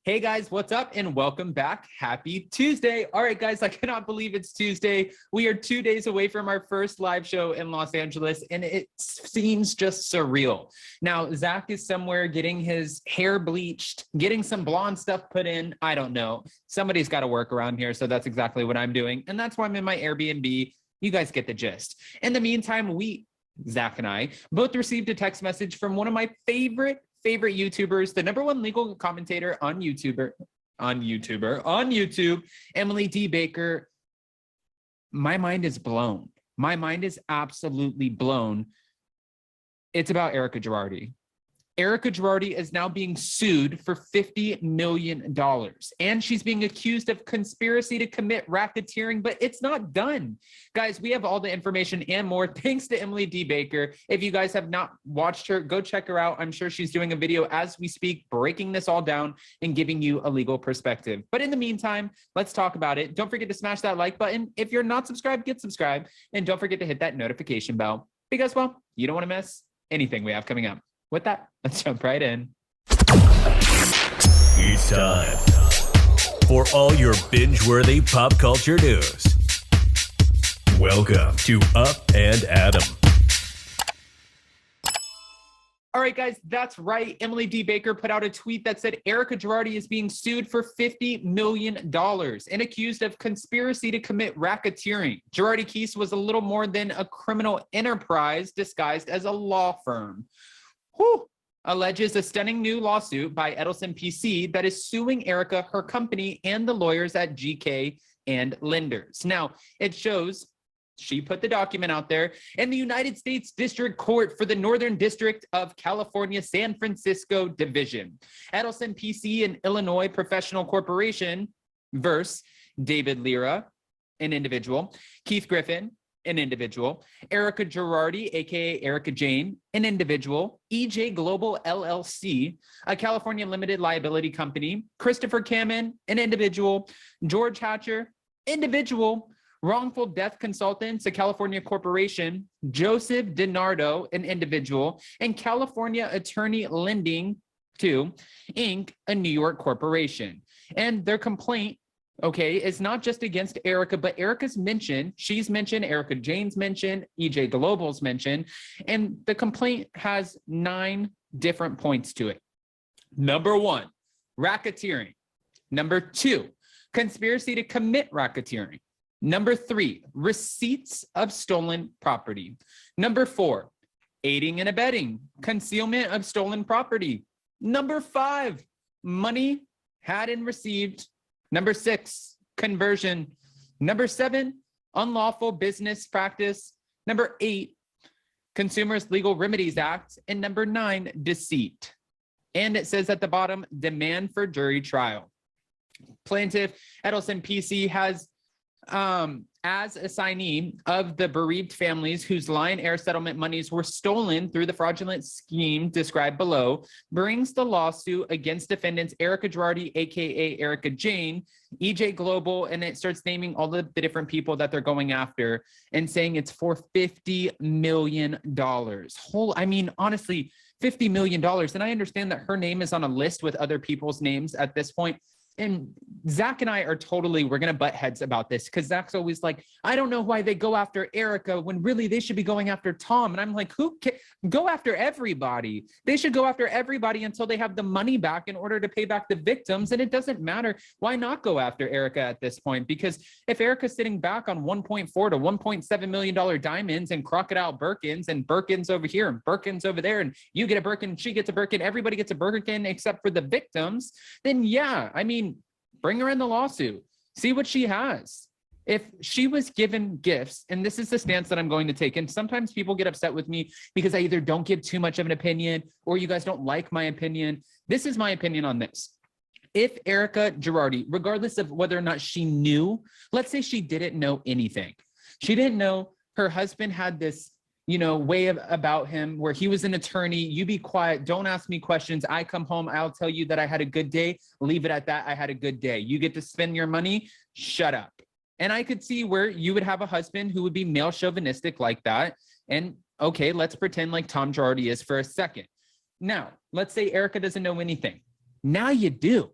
Hey guys, what's up and welcome back. Happy Tuesday. All right, guys, I cannot believe it's Tuesday. We are 2 days away from our first live show in Los Angeles, and it seems just surreal. Now, Zach is somewhere getting his hair bleached, getting some blonde stuff put in. I don't know. Somebody's got to work around here, so that's exactly what I'm doing. And that's why I'm in my Airbnb. You guys get the gist. In the meantime, Zach and I, both received a text message from one of my favorite YouTubers, the #1 legal commentator on YouTube, Emily D. Baker. My mind is blown. My mind is absolutely blown. It's about Erika Girardi. Erika Girardi is now being sued for $50 million, and she's being accused of conspiracy to commit racketeering, but it's not done. Guys, we have all the information and more thanks to Emily D. Baker. If you guys have not watched her, go check her out. I'm sure she's doing a video as we speak, breaking this all down and giving you a legal perspective. But in the meantime, let's talk about it. Don't forget to smash that like button. If you're not subscribed, get subscribed. And don't forget to hit that notification bell because, well, you don't want to miss anything we have coming up. With that, let's jump right in. It's time for all your binge-worthy pop culture news. Welcome to Up and Adam. All right, guys, that's right. Emily D. Baker put out a tweet that said Erika Girardi is being sued for $50 million and accused of conspiracy to commit racketeering. Girardi case was a little more than a criminal enterprise disguised as a law firm. Alleges a stunning new lawsuit by Edelson PC that is suing Erika, her company, and the lawyers at GK and lenders. Now, it shows she put the document out there in the United States District Court for the Northern District of California, San Francisco Division. Edelson PC, an Illinois professional corporation, versus David Lira, an individual, Keith Griffin, an individual, Erika Girardi, aka Erika Jayne, an individual, EJ Global LLC, a California limited liability company, Christopher Kamen, an individual, George Hatcher, individual, Wrongful Death Consultants, a California corporation, Joseph DiNardo, an individual, and California Attorney Lending II, Inc., a New York corporation. And their complaint, okay, it's not just against Erika, but Erika's mentioned, she's mentioned, Erika Jayne's mentioned, EJ Global's mentioned, and the complaint has 9 different points to it. Number 1, racketeering. Number 2, conspiracy to commit racketeering. Number 3, receipts of stolen property. Number 4, aiding and abetting, concealment of stolen property. Number 5, money had and received. Number 6, conversion. Number 7, unlawful business practice. Number 8, Consumers Legal Remedies Act. And number 9, deceit. And it says at the bottom, demand for jury trial. Plaintiff Edelson PC has, as assignee of the bereaved families whose Lion Air settlement monies were stolen through the fraudulent scheme described below, brings the lawsuit against defendants Erika Girardi, aka Erika Jayne, EJ Global, and it starts naming all the different people that they're going after and saying it's for $50 million. I mean, honestly, $50 million. And I understand that her name is on a list with other people's names at this point. And Zach and I are we're going to butt heads about this because Zach's always like, I don't know why they go after Erika when really they should be going after Tom. And I'm like, go after everybody. They should go after everybody until they have the money back in order to pay back the victims. And it doesn't matter. Why not go after Erika at this point? Because if Erika's sitting back on $1.4 to $1.7 million diamonds and crocodile Birkins and Birkins over here and Birkins over there, and you get a Birkin, she gets a Birkin, everybody gets a Birkin except for the victims, then yeah, I mean, bring her in the lawsuit. See what she has. If she was given gifts, and this is the stance that I'm going to take, and sometimes people get upset with me because I either don't give too much of an opinion or you guys don't like my opinion. This is my opinion on this. If Erika Girardi, regardless of whether or not she knew, let's say she didn't know anything. She didn't know her husband had this way about him where he was an attorney. You be quiet. Don't ask me questions. I come home. I'll tell you that I had a good day. Leave it at that. I had a good day. You get to spend your money. Shut up. And I could see where you would have a husband who would be male chauvinistic like that. And okay, let's pretend like Tom Girardi is for a second. Now, let's say Erika doesn't know anything. Now you do.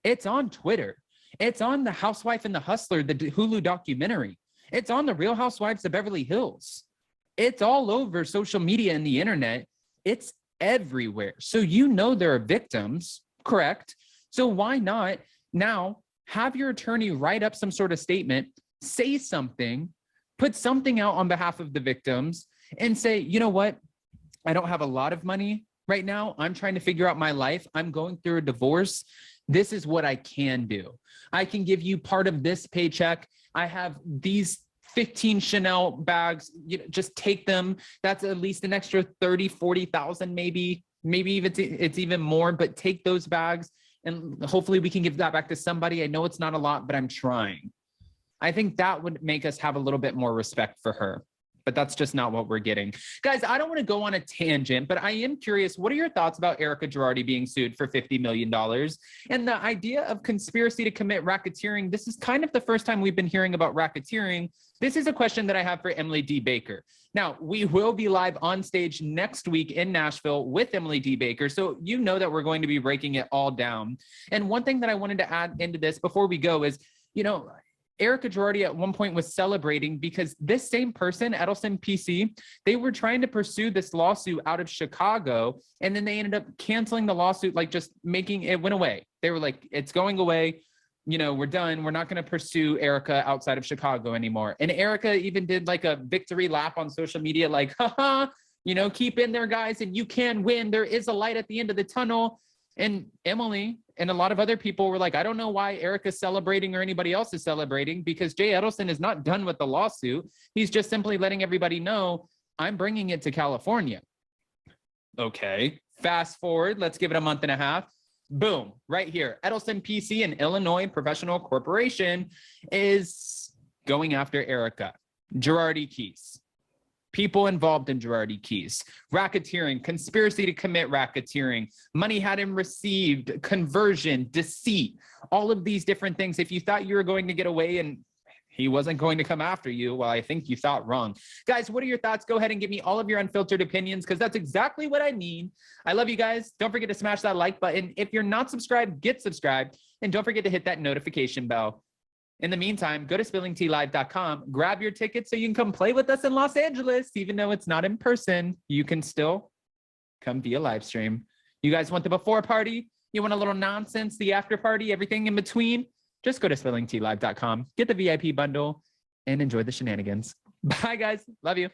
It's on Twitter. It's on The Housewife and the Hustler, the Hulu documentary. It's on the Real Housewives of Beverly Hills. It's all over social media and the internet. It's everywhere. So you know there are victims, correct? So why not now have your attorney write up some sort of statement, say something, put something out on behalf of the victims and say, you know what? I don't have a lot of money right now. I'm trying to figure out my life. I'm going through a divorce. This is what I can do. I can give you part of this paycheck. I have these 15 Chanel bags, just take them. That's at least an extra 30, 40,000, maybe even it's even more, but take those bags and hopefully we can give that back to somebody. I know it's not a lot, but I'm trying. I think that would make us have a little bit more respect for her, but that's just not what we're getting. Guys, I don't want to go on a tangent, but I am curious, what are your thoughts about Erika Girardi being sued for $50 million? And the idea of conspiracy to commit racketeering, this is kind of the first time we've been hearing about racketeering. This is a question that I have for Emily D. Baker. Now, we will be live on stage next week in Nashville with Emily D. Baker, so you know that we're going to be breaking it all down. And one thing that I wanted to add into this before we go is, Erika Girardi at one point was celebrating because this same person, Edelson PC, they were trying to pursue this lawsuit out of Chicago, and then they ended up canceling the lawsuit, like just making it went away. They were like, it's going away. We're done. We're not going to pursue Erika outside of Chicago anymore. And Erika even did like a victory lap on social media, like, haha, keep in there, guys, and you can win. There is a light at the end of the tunnel. And Emily and a lot of other people were like, I don't know why Erika's celebrating or anybody else is celebrating, because Jay Edelson is not done with the lawsuit. He's just simply letting everybody know, I'm bringing it to California. Okay, fast forward, let's give it a month and a half. Boom, right here. Edelson PC, an Illinois professional corporation, is going after Erika. Girardi Keys. People involved in Girardi Keys, racketeering, conspiracy to commit racketeering, money hadn't received, conversion, deceit, all of these different things. If you thought you were going to get away and he wasn't going to come after you, well, I think you thought wrong. Guys, what are your thoughts? Go ahead and give me all of your unfiltered opinions, because that's exactly what I need. I love you guys. Don't forget to smash that like button. If you're not subscribed, get subscribed. And don't forget to hit that notification bell. In the meantime, go to spillingtealive.com, grab your ticket so you can come play with us in Los Angeles. Even though it's not in person, you can still come via live stream. You guys want the before party? You want a little nonsense, the after party, everything in between? Just go to spillingtealive.com, get the VIP bundle, and enjoy the shenanigans. Bye, guys. Love you.